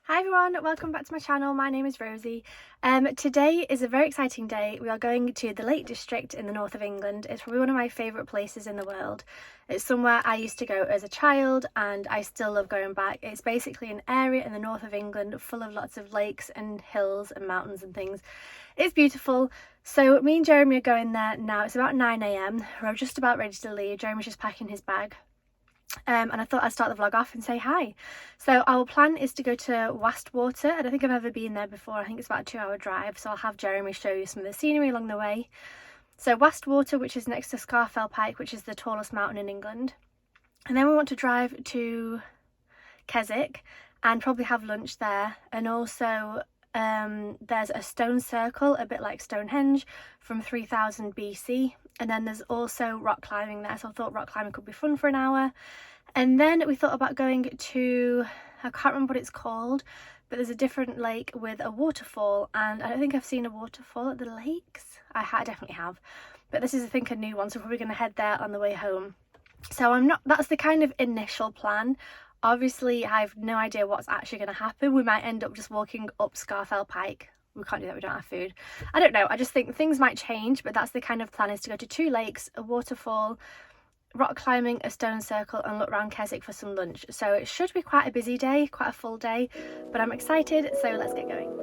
Hi everyone, welcome back to my channel. My name is Rosie. Today is a very exciting day. We are going to the Lake District in the north of England. It's probably one of my favourite places in the world. It's somewhere I used to go as a child and I still love going back. It's basically an area in the north of England full of lots of lakes and hills and mountains and things. It's beautiful. So me and Jeremy are going there now. It's about 9 AM. We're just about ready to leave. Jeremy's just packing his bag. And I thought I'd start the vlog off and say hi. So our plan is to go to Wastwater. I don't think I've ever been there before. I think it's about a 2-hour drive, so I'll have Jeremy show you some of the scenery along the way. So Wastwater, which is next to Scafell Pike, which is the tallest mountain in England. And then we want to drive to Keswick and probably have lunch there. And also there's a stone circle, a bit like Stonehenge, from 3000 BC. And then there's also rock climbing there, so I thought rock climbing could be fun for an hour. And then we thought about going to, I can't remember what it's called, but there's a different lake with a waterfall, and I don't think I've seen a waterfall at the lakes. I definitely have, but this is I think a new one, so we're probably going to head there on the way home. So that's the kind of initial plan. Obviously I have no idea what's actually going to happen. We might end up just walking up Scafell Pike. We can't do that, we don't have food. I don't know, I just think things might change, but that's the kind of plan, is to go to 2 lakes, a waterfall, rock climbing, a stone circle, and look around Keswick for some lunch. So it should be quite a busy day, quite a full day, but I'm excited, so let's get going.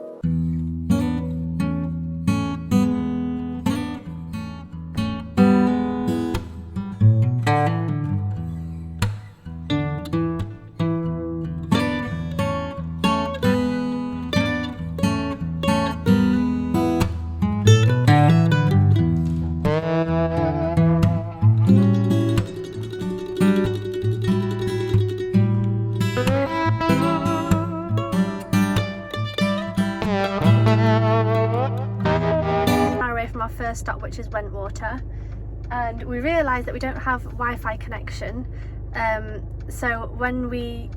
Our first stop, which is Wastwater, and we realised that we don't have Wi-Fi connection, so when we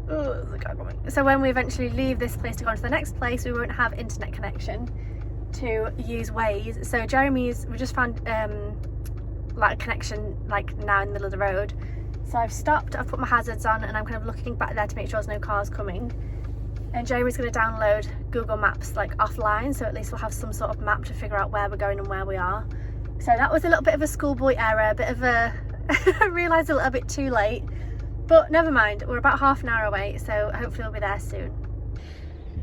eventually leave this place to go on to the next place, we won't have internet connection to use Waze. So we just found like a connection like now in the middle of the road, so I've stopped, I've put my hazards on, and I'm kind of looking back there to make sure there's no cars coming. And Jeremy's going to download Google Maps like offline, so at least we'll have some sort of map to figure out where we're going and where we are. So that was a little bit of a schoolboy error, a bit of a I realised a little bit too late, but never mind, we're about half an hour away, so hopefully we'll be there soon.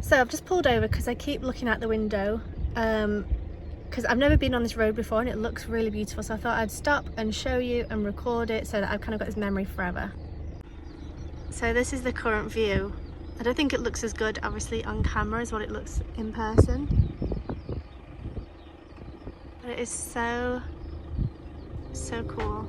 So I've just pulled over because I keep looking out the window because I've never been on this road before and it looks really beautiful, so I thought I'd stop and show you and record it so that I've kind of got this memory forever. So this is the current view. I don't think it looks as good obviously on camera as what it looks in person, but it is so cool.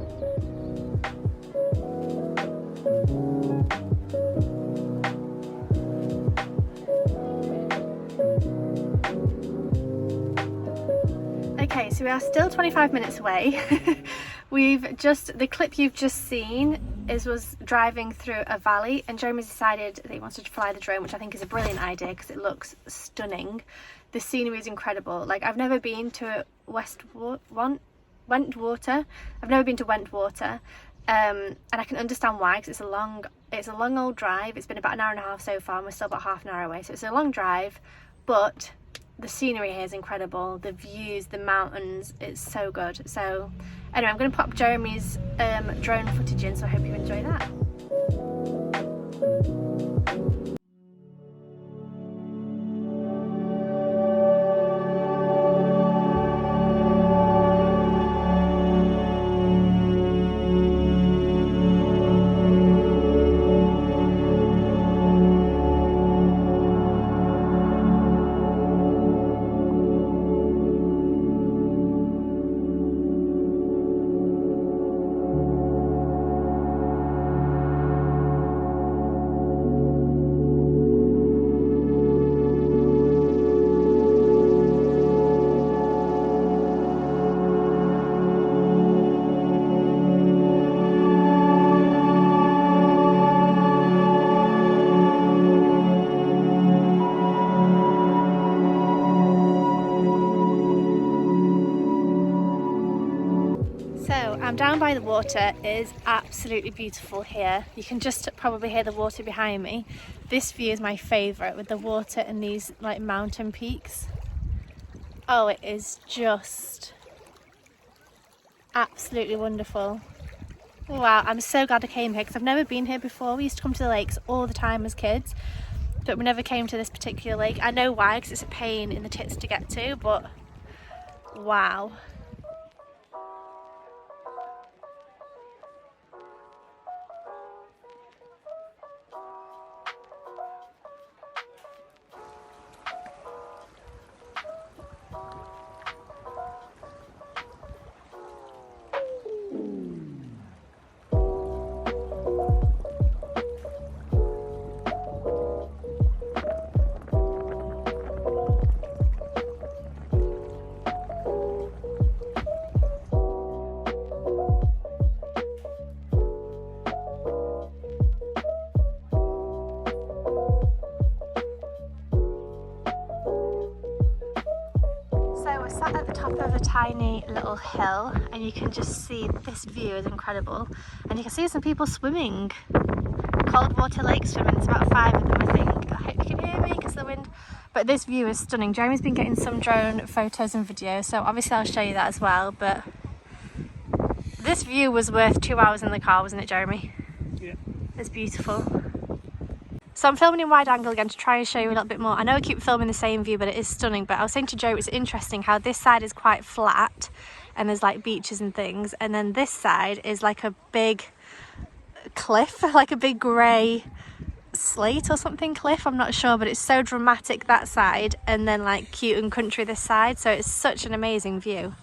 Okay, so we are still 25 minutes away. The clip you've just seen was driving through a valley, and Jeremy's decided that he wanted to fly the drone, which I think is a brilliant idea because it looks stunning. The scenery is incredible. Like, I've never been to Wastwater. I've never been to Wastwater, and I can understand why, because it's a long old drive. It's been about an hour and a half so far, and we're still about half an hour away, so it's a long drive, but the scenery here is incredible. The views, the mountains, it's so good. So anyway, I'm going to pop Jeremy's drone footage in, so I hope you enjoy that. down by the water. It is absolutely beautiful here. You can just probably hear the water behind me. This view is my favourite, with the water and these like mountain peaks. Oh, it is just absolutely wonderful. Wow, I'm so glad I came here because I've never been here before. We used to come to the lakes all the time as kids, but we never came to this particular lake. I know why, because it's a pain in the tits to get to, but wow. Sat at the top of a tiny little hill and you can just see this view is incredible, and you can see some people swimming, cold water lake swimming. There's about 5 of them, I think. I hope you can hear me because of the wind, but this view is stunning. Jeremy's been getting some drone photos and videos, so obviously I'll show you that as well, but this view was worth 2 hours in the car, wasn't it, Jeremy? Yeah. It's beautiful. So I'm filming in wide angle again to try and show you a little bit more. I know I keep filming the same view, but it is stunning. But I was saying to Joe, it's interesting how this side is quite flat and there's like beaches and things, and then this side is like a big cliff, like a big grey slate or something cliff, I'm not sure, but it's so dramatic that side, and then like cute and country this side, so it's such an amazing view.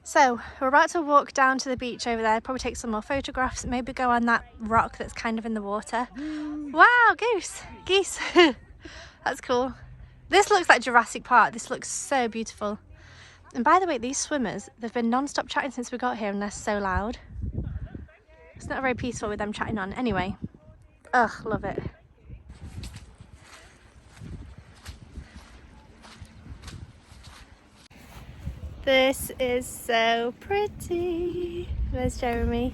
So we're about to walk down to the beach over there, probably take some more photographs, maybe go on that rock that's kind of in the water. Wow, geese. That's cool. This looks like Jurassic Park. This looks so beautiful. And by the way, these swimmers, they've been non-stop chatting since we got here, and they're so loud. It's not very peaceful with them chatting on. Anyway, ugh, love it. This is so pretty. Where's Jeremy?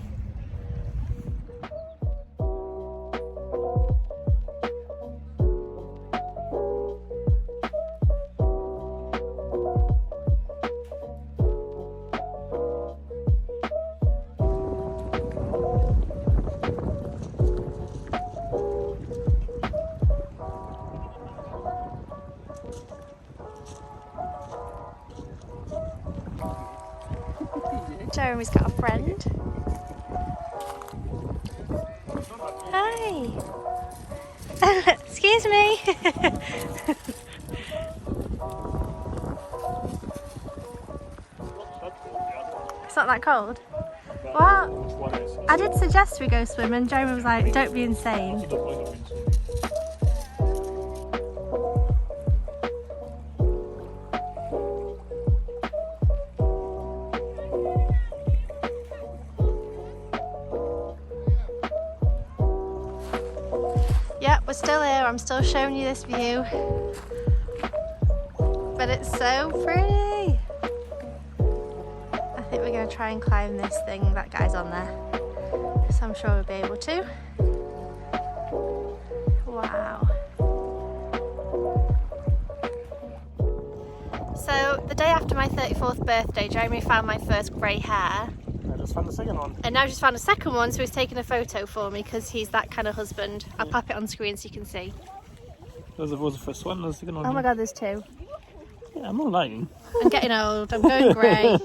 Jeremy's got a friend. Hi. Excuse me. It's not that cold. Well, I did suggest we go swim and Jeremy was like, don't be insane. Yep, we're still here. I'm still showing you this view. But it's so pretty. I think we're going to try and climb this thing that guy's on there. So I'm sure we'll be able to. Wow. So the day after my 34th birthday, Jeremy found my first grey hair. I just found the second one. And now just found a second one, so he's taking a photo for me because he's that kind of husband. I'll pop it on screen so you can see. That was the first one, there's the second one. Oh my god, there's 2. Yeah, I'm not lying. I'm getting old, I'm going grey.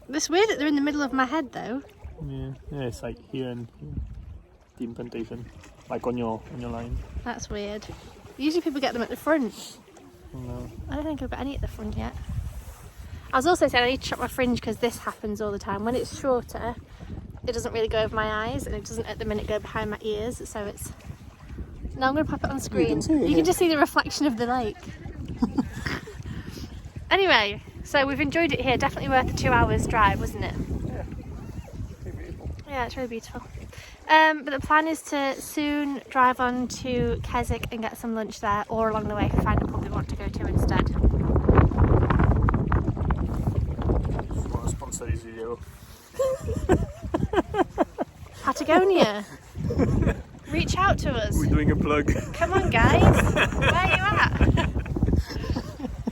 It's weird that they're in the middle of my head though. Yeah, it's like here and here. The implantation. Like on your line. That's weird. Usually people get them at the front. No. I don't think I've got any at the front yet. I was also saying I need to chop my fringe because this happens all the time. When it's shorter, it doesn't really go over my eyes, and it doesn't at the minute go behind my ears, so it's... Now I'm going to pop it on screen. You can just see the reflection of the lake. Anyway, so we've enjoyed it here. Definitely worth the 2 hours drive, wasn't it? Yeah. Pretty beautiful. Yeah, it's really beautiful. But the plan is to soon drive on to Keswick and get some lunch there, or along the way find a pub we want to go to instead. sponsor this video. Patagonia. Reach out to us. We're doing a plug. Come on, guys. Where are you at?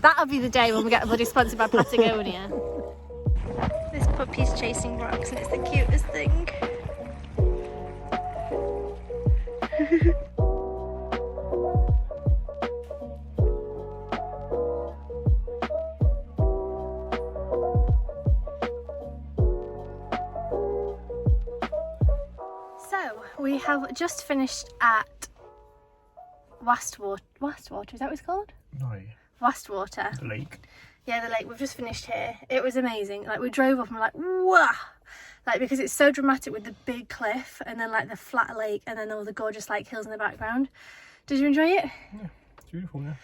That'll be the day when we get bloody sponsored by Patagonia. This puppy's chasing rocks and it's the cutest thing. So, we have just finished at Wastwater, is that what it's called? No. Wastwater. The lake. Yeah, the lake. We've just finished here. It was amazing. Like, we drove up and we're like, wow! Like, because it's so dramatic with the big cliff and then like the flat lake and then all the gorgeous like hills in the background. Did you enjoy it? Yeah, it's beautiful, yeah.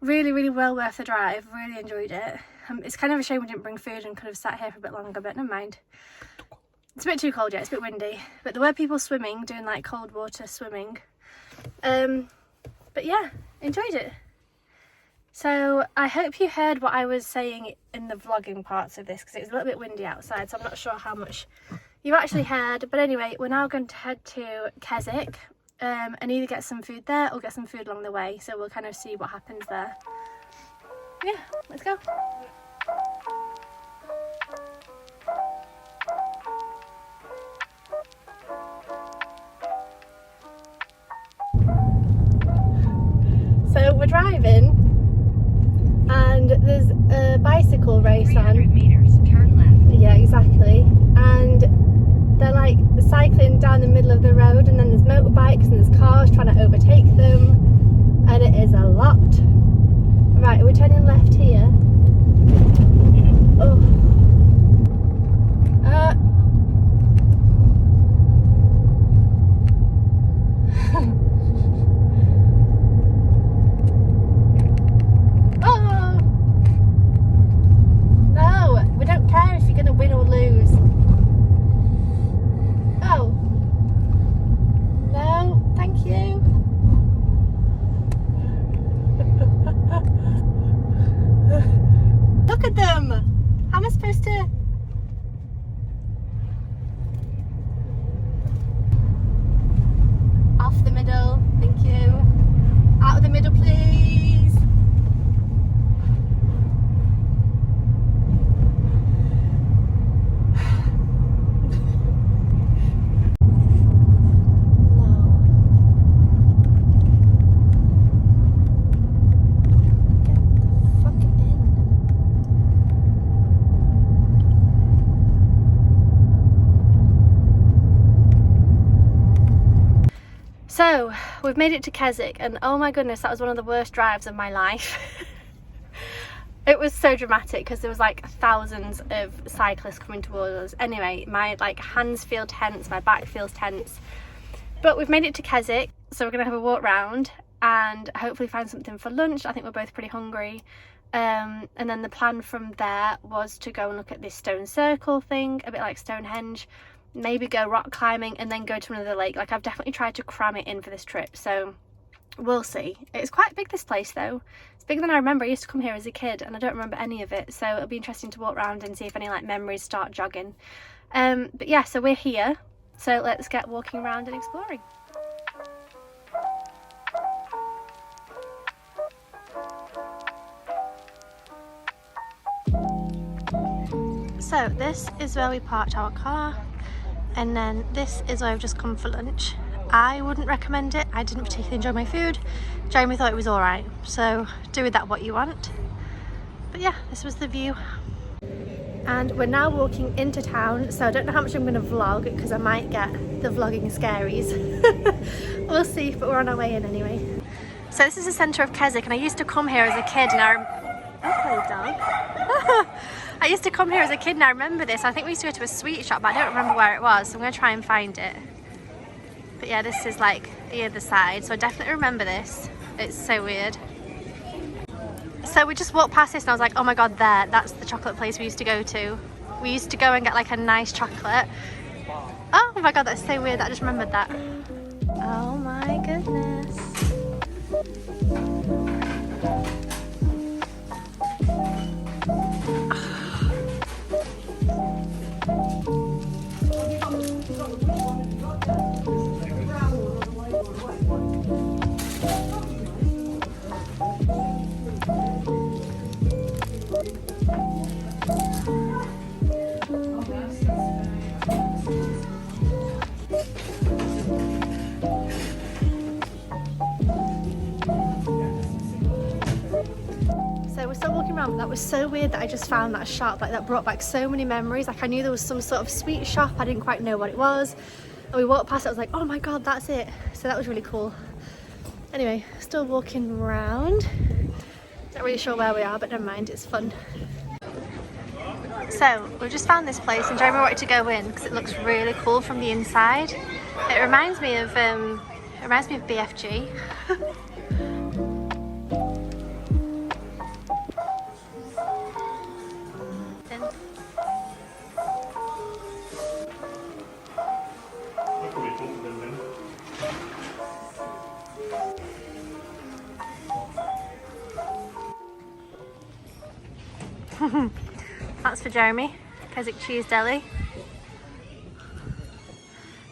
Really, really well worth the drive. Really enjoyed it. It's kind of a shame we didn't bring food and could have sat here for a bit longer, but never mind. It's a bit too cold, yeah, it's a bit windy. But there were people swimming, doing like cold water swimming. But yeah, enjoyed it. So I hope you heard what I was saying in the vlogging parts of this, because it was a little bit windy outside, so I'm not sure how much you actually heard. But anyway, we're now going to head to Keswick and either get some food there or get some food along the way. So we'll kind of see what happens there. Yeah, let's go. So we're driving and there's a bicycle race on. 300 meters, turn left. Yeah, exactly. And they're like cycling down the middle of the road, and then there's motorbikes and there's cars trying to overtake them, and it is a lot. Right, we're turning left here. Oh. Look at them! How am I supposed to... Off the middle, thank you. Out of the middle, please. So, we've made it to Keswick, and oh my goodness, that was one of the worst drives of my life. It was so dramatic because there was like thousands of cyclists coming towards us. Anyway, my like hands feel tense, my back feels tense. But we've made it to Keswick, so we're going to have a walk round and hopefully find something for lunch. I think we're both pretty hungry. And then the plan from there was to go and look at this stone circle thing, a bit like Stonehenge. Maybe go rock climbing and then go to another lake. Like, I've definitely tried to cram it in for this trip, so we'll see. It's quite big, this place though. It's bigger than I remember. I used to come here as a kid and I don't remember any of it, so it'll be interesting to walk around and see if any like memories start jogging. But yeah, so we're here, so let's get walking around and exploring. So this is where we parked our car. And then this is where I've just come for lunch. I wouldn't recommend it. I didn't particularly enjoy my food. Jeremy thought it was alright. So do with that what you want. But yeah, this was the view. And we're now walking into town. So I don't know how much I'm going to vlog because I might get the vlogging scaries. We'll see, but we're on our way in anyway. So this is the centre of Keswick, and I used to come here as a kid and okay, dog. I used to come here as a kid and I remember this. I think we used to go to a sweet shop, but I don't remember where it was, so I'm going to try and find it. But yeah, this is like the other side, so I definitely remember this. It's so weird. So we just walked past this and I was like, oh my god, that's the chocolate place we used to go to. We used to go and get like a nice chocolate. Oh my god, that's so weird. I just remembered that. Oh my goodness. So we're still walking around, but that was so weird that I just found that shop. Like, that brought back so many memories. Like, I knew there was some sort of sweet shop, I didn't quite know what it was, and we walked past it, I was like, oh my god, that's it. So that was really cool. Anyway, still walking around, not really sure where we are, but never mind, it's fun. So we've just found this place and Jeremy wanted to go in because it looks really cool from the inside. It reminds me of BFG. That's for Jeremy, Keswick Cheese Deli.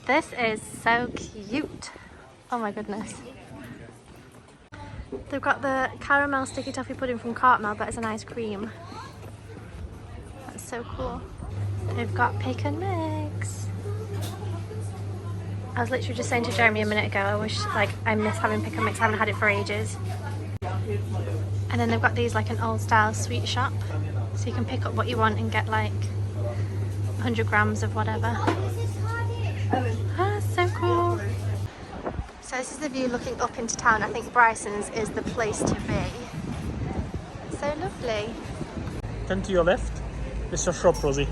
This is so cute. Oh my goodness. They've got the caramel sticky toffee pudding from Cartmel, but it's an ice cream. That's so cool. They've got pick and mix. I was literally just saying to Jeremy a minute ago, I wish, like, I miss having pick and mix. I haven't had it for ages. And then they've got these like an old style sweet shop, so you can pick up what you want and get like 100 grams of whatever. Ah, so cool. So this is the view looking up into town. I think Bryson's is the place to be. So lovely. Turn to your left. It's your shop, Rosie.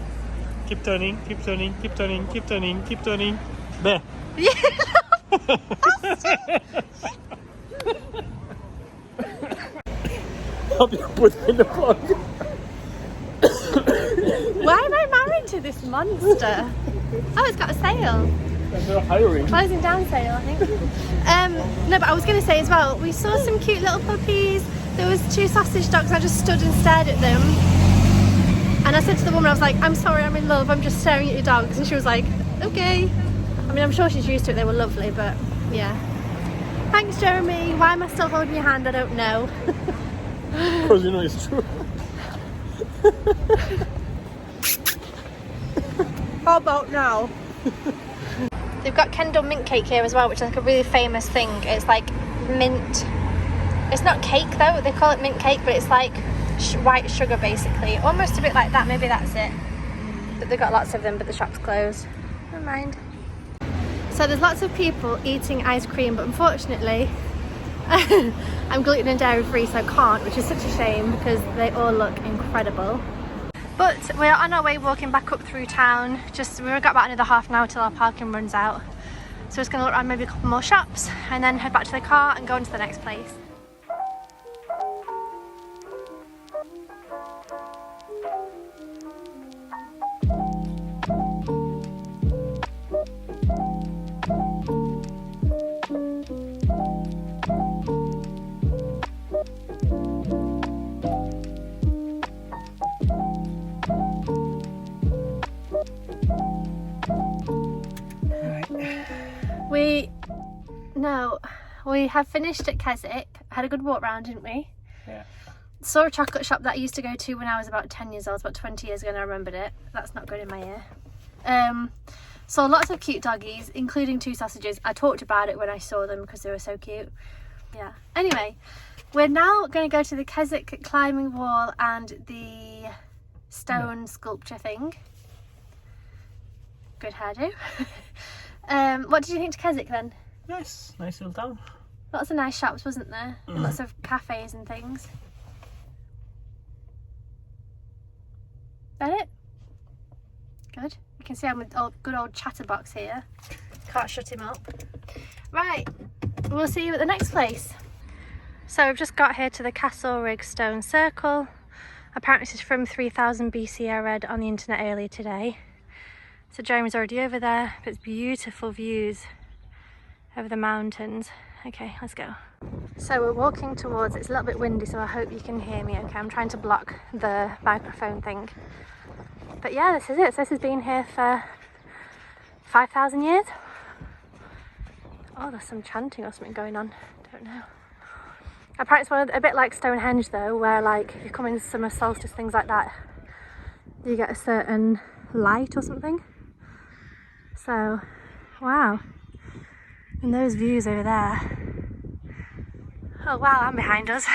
Keep turning, keep turning, keep turning, keep turning, keep turning. There. Yeah. Help you put in the plug. Why am I married to this monster? Oh, it's got a sale. They're hiring. Closing down sale, I think. No, but I was going to say as well, we saw some cute little puppies. There was 2 sausage dogs. I just stood and stared at them. And I said to the woman, I was like, I'm sorry, I'm in love. I'm just staring at your dogs. And she was like, okay. I mean, I'm sure she's used to it. They were lovely, but yeah. Thanks, Jeremy. Why am I still holding your hand? I don't know. Because you know it's true. How about now? They've got Kendal mint cake here as well, which is like a really famous thing. It's like mint. It's not cake though, they call it mint cake, but it's like white sugar basically. Almost a bit like that, maybe that's it. But they've got lots of them, but the shop's closed. Never mind. So there's lots of people eating ice cream, but unfortunately I'm gluten and dairy free, so I can't, which is such a shame because they all look incredible. But we're on our way walking back up through town. We've got about another half an hour till our parking runs out. So we're just going to look around maybe a couple more shops and then head back to the car and go on to the next place. We have finished at Keswick. Had a good walk round, didn't we? Yeah. Saw a chocolate shop that I used to go to when I was about 10 years old, about 20 years ago, and I remembered it. That's not good in my ear. Saw lots of cute doggies, including 2 sausages. I talked about it when I saw them because they were so cute. Yeah. Anyway, we're now going to go to the Keswick climbing wall and the stone sculpture thing. Good hairdo. What did you think to Keswick then? Nice little town. Lots of nice shops, wasn't there? And lots of cafes and things. That it? Good. You can see I'm with good old chatterbox here. Can't shut him up. Right, we'll see you at the next place. So we've just got here to the Castlerigg Stone Circle. Apparently this is from 3000 BC, I read on the internet earlier today. So Jeremy's already over there, but it's beautiful views over the mountains. Okay, let's go. So we're walking towards, it's a little bit windy, so I hope you can hear me okay. I'm trying to block the microphone thing. But yeah, this is it. So this has been here for 5,000 years. Oh, there's some chanting or something going on. Don't know. Apparently it's a bit like Stonehenge though, where like if you come in summer solstice, things like that, you get a certain light or something. So, wow. And those views over there. Oh wow, and behind us.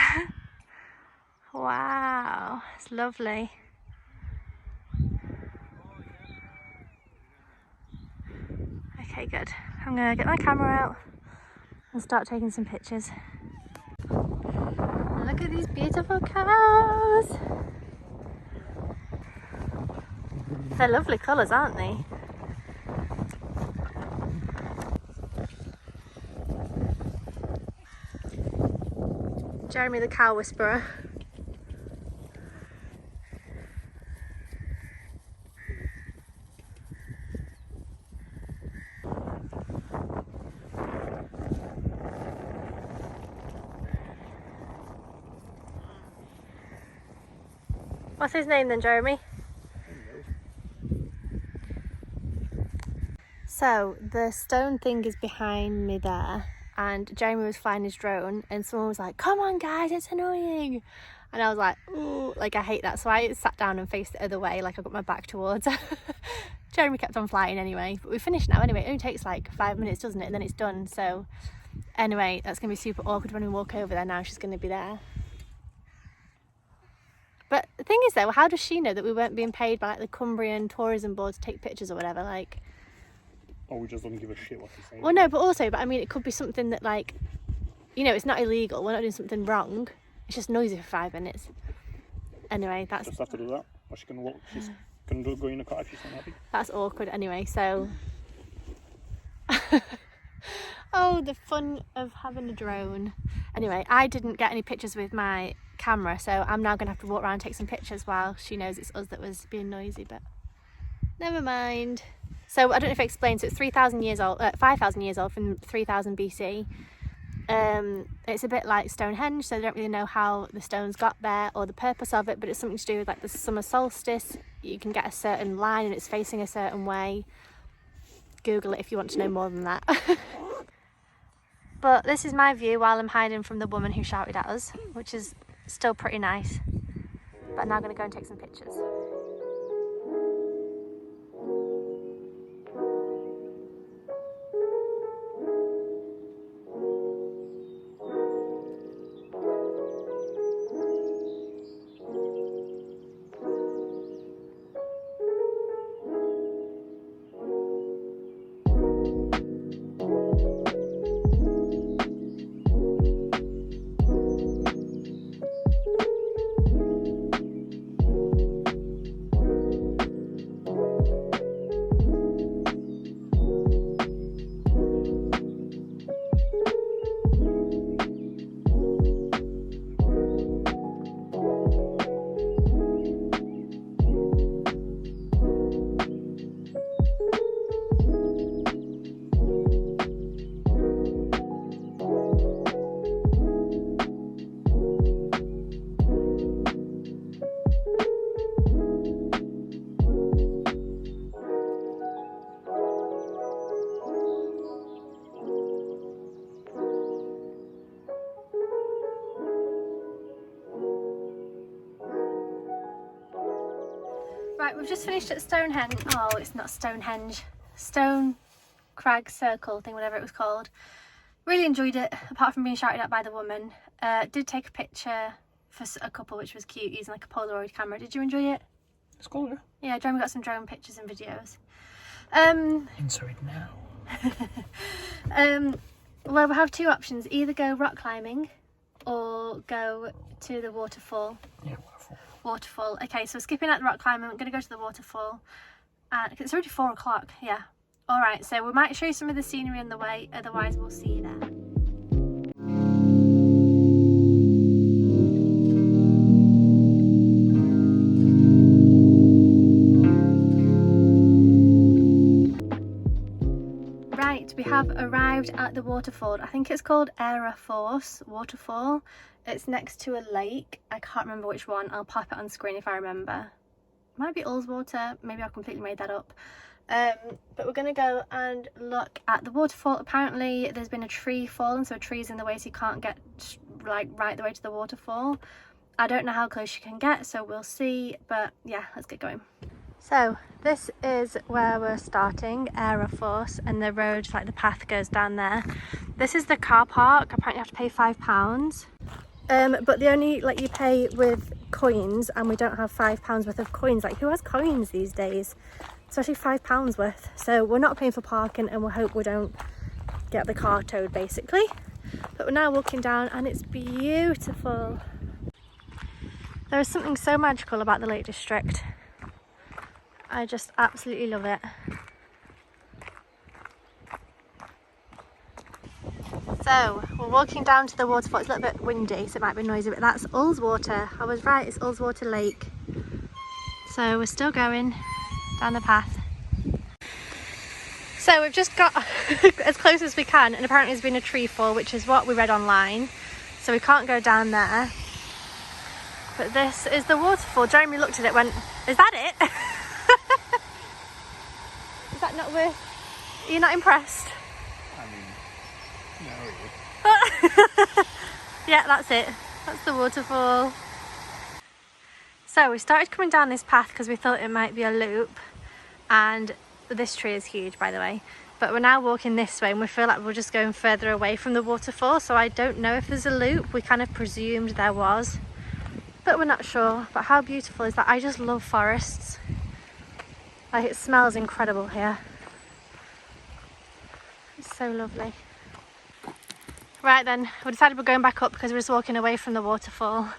Wow, it's lovely. Okay, good. I'm gonna get my camera out and start taking some pictures. Look at these beautiful cows. They're lovely colours, aren't they? Jeremy the cow whisperer. What's his name then, Jeremy? So the stone thing is behind me there, and Jeremy was flying his drone and someone was like, come on guys, it's annoying. And I was like, ooh, like I hate that. So I sat down and faced the other way, like I got my back towards. Jeremy kept on flying anyway, but we finished now anyway. It only takes like 5 minutes, doesn't it? And then it's done. So anyway, that's gonna be super awkward when we walk over there now. She's gonna be there. But the thing is though, how does she know that we weren't being paid by like the Cumbrian tourism board to take pictures or whatever? Like, oh, we just don't give a shit what you're saying. Well, no, but I mean, it could be something that, like, you know, it's not illegal. We're not doing something wrong. It's just noisy for 5 minutes. Anyway, that's... Just have to do that. Or she's going to look. She's going to go in the car if she's not happy. That's awkward anyway, so... Oh, the fun of having a drone. Anyway, I didn't get any pictures with my camera, so I'm now going to have to walk around and take some pictures while she knows it's us that was being noisy, but never mind. So I don't know if I explained, so it's 3,000 years old, 5,000 years old from 3000 BC. It's a bit like Stonehenge, so they don't really know how the stones got there or the purpose of it, but it's something to do with like the summer solstice. You can get a certain line and it's facing a certain way. Google it if you want to know more than that. But this is my view while I'm hiding from the woman who shouted at us, which is still pretty nice. But I'm now going to go and take some pictures. Right, we've just finished at Stonehenge. Oh, it's not Stonehenge. Castlerigg Circle thing, whatever it was called. Really enjoyed it, apart from being shouted at by the woman. Did take a picture for a couple, which was cute, using like a Polaroid camera. Did you enjoy it? It's cool, yeah. Yeah, Jeremy got some drone pictures and videos. Insert now. Well, we have two options. Either go rock climbing or go to the waterfall. Yeah, Waterfall. Okay, so skipping out the rock climbing, I'm going to go to the waterfall. And it's already 4 o'clock, yeah. Alright, so we might show you some of the scenery on the way, otherwise we'll see you there. Right, we have arrived at the waterfall. I think it's called Aira Force Waterfall. It's next to a lake. I can't remember which one. I'll pop it on screen if I remember. It might be Ullswater. Maybe I completely made that up. But we're going to go and look at the waterfall. Apparently there's been a tree fallen, so a tree's in the way, so you can't get like right the way to the waterfall. I don't know how close you can get, so we'll see, but yeah, let's get going. So this is where we're starting, Aira Force, and the road, like the path goes down there. This is the car park. Apparently you have to pay £5. But they only let you pay with coins, and we don't have £5 worth of coins. Like, who has coins these days? Especially £5 worth. So we're not paying for parking, and we hope we don't get the car towed basically. But we're now walking down and it's beautiful. There is something so magical about the Lake District. I just absolutely love it. So we're walking down to the waterfall. It's a little bit windy, so it might be noisy, but that's Ullswater. I was right, it's Ullswater Lake. So we're still going down the path. So we've just got as close as we can, and apparently there's been a tree fall, which is what we read online. So we can't go down there. But this is the waterfall. Jeremy looked at it and went, is that it? Is that not worth... Are you not impressed? I mean, no. Yeah, that's it. That's the waterfall. So we started coming down this path because we thought it might be a loop, and this tree is huge, by the way, but we're now walking this way and we feel like we're just going further away from the waterfall, so I don't know if there's a loop. We kind of presumed there was, but we're not sure. But how beautiful is that? I just love forests. Like, it smells incredible here. It's so lovely. Right then, we decided we're going back up because we're just walking away from the waterfall.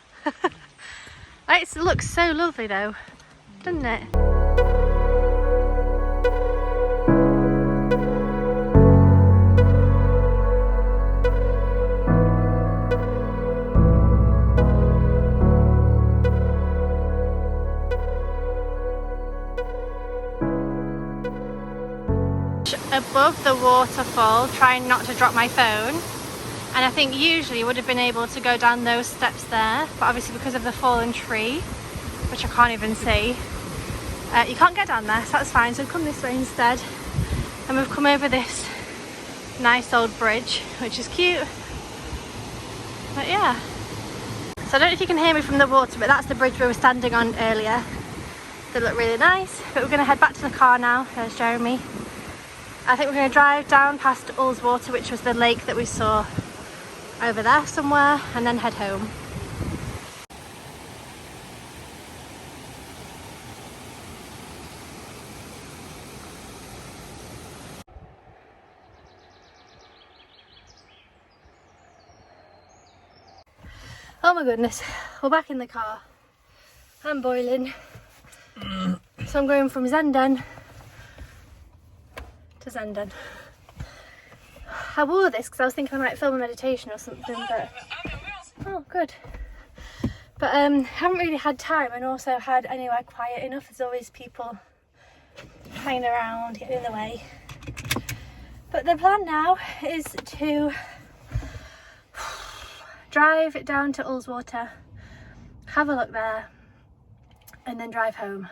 It looks so lovely though, doesn't it? Above the waterfall, trying not to drop my phone, and I think usually you would have been able to go down those steps there, but obviously because of the fallen tree, which I can't even see, you can't get down there, so that's fine. So we've come this way instead, and we've come over this nice old bridge, which is cute. But yeah, so I don't know if you can hear me from the water, but that's the bridge we were standing on earlier. They look really nice. But we're going to head back to the car now. There's Jeremy. I think we're going to drive down past Ullswater, which was the lake that we saw over there somewhere, and then head home. Oh my goodness, we're back in the car. I'm boiling. So I'm going from Zenden to Zenden. I wore this because I was thinking I might film a meditation or something, but oh good. But haven't really had time, and also had anywhere quiet enough. There's always people hanging around, getting in the way. But the plan now is to drive down to Ullswater, have a look there, and then drive home.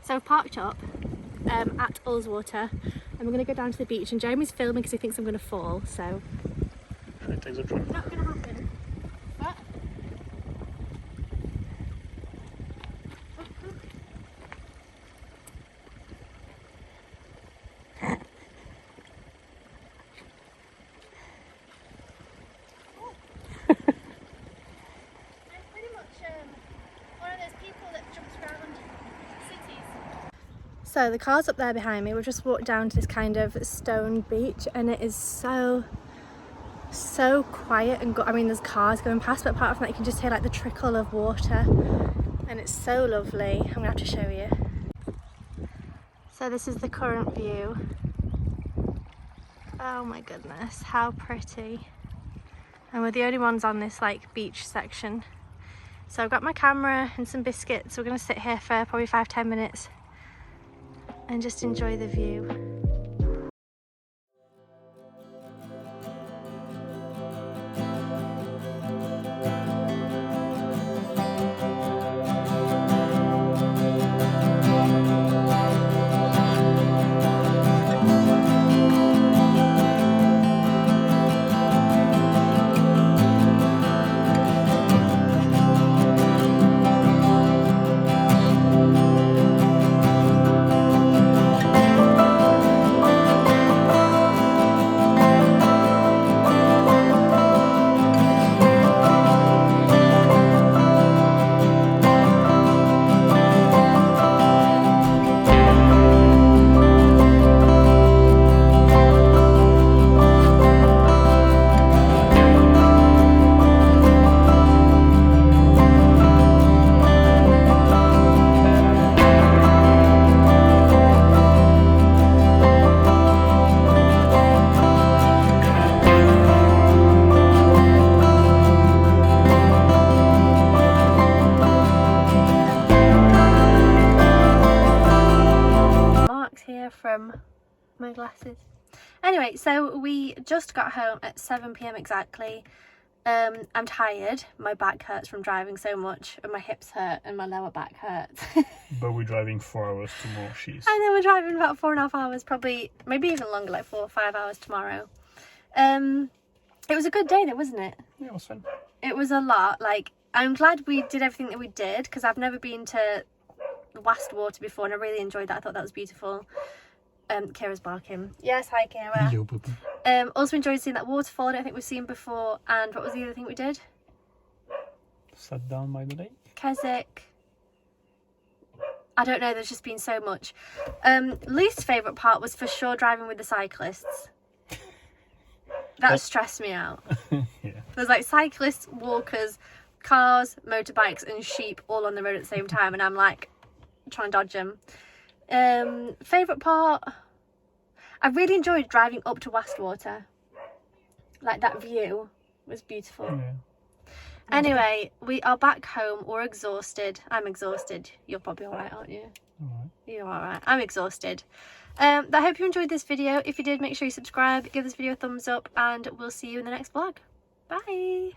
So I've parked up at Ullswater, and we're going to go down to the beach, and Jeremy's filming because he thinks I'm going to fall, so... It takes a drop. Not going to happen. What? So the car's up there behind me. We've just walked down to this kind of stone beach, and it is so quiet and I mean, there's cars going past, but apart from that you can just hear like the trickle of water, and it's so lovely. I'm gonna have to show you. So this is the current view. Oh my goodness, how pretty. And we're the only ones on this like beach section. So I've got my camera and some biscuits. We're gonna sit here for probably 5-10 minutes and just enjoy the view. from my glasses. Anyway, so we just got home at 7 p.m. exactly. I'm tired. My back hurts from driving so much, and my hips hurt, and my lower back hurts. But we're driving 4 hours to Morshies. I know, we're driving about 4.5 hours, probably, maybe even longer, like 4 or 5 hours tomorrow. It was a good day though, wasn't it? Yeah, it was fun. It was a lot. Like, I'm glad we did everything that we did, because I've never been to Wastwater before, and I really enjoyed that. I thought that was beautiful. Kira's barking. Yes, hi Kira. Yo, baby. Also enjoyed seeing that waterfall I don't think we've seen before. And what was the other thing we did? Sat down by the lake. Keswick. I don't know, there's just been so much. Least favourite part was for sure driving with the cyclists. That stressed me out. Yeah. There's like cyclists, walkers, cars, motorbikes and sheep all on the road at the same time, and I'm like trying to dodge them. Favourite part, I really enjoyed driving up to Wastwater. Like, that view was beautiful. Yeah. Anyway, we are back home. We're exhausted. I'm exhausted. You're probably alright, aren't you? Alright. You're alright. I'm exhausted. I hope you enjoyed this video. If you did, make sure you subscribe, give this video a thumbs up, and we'll see you in the next vlog. Bye!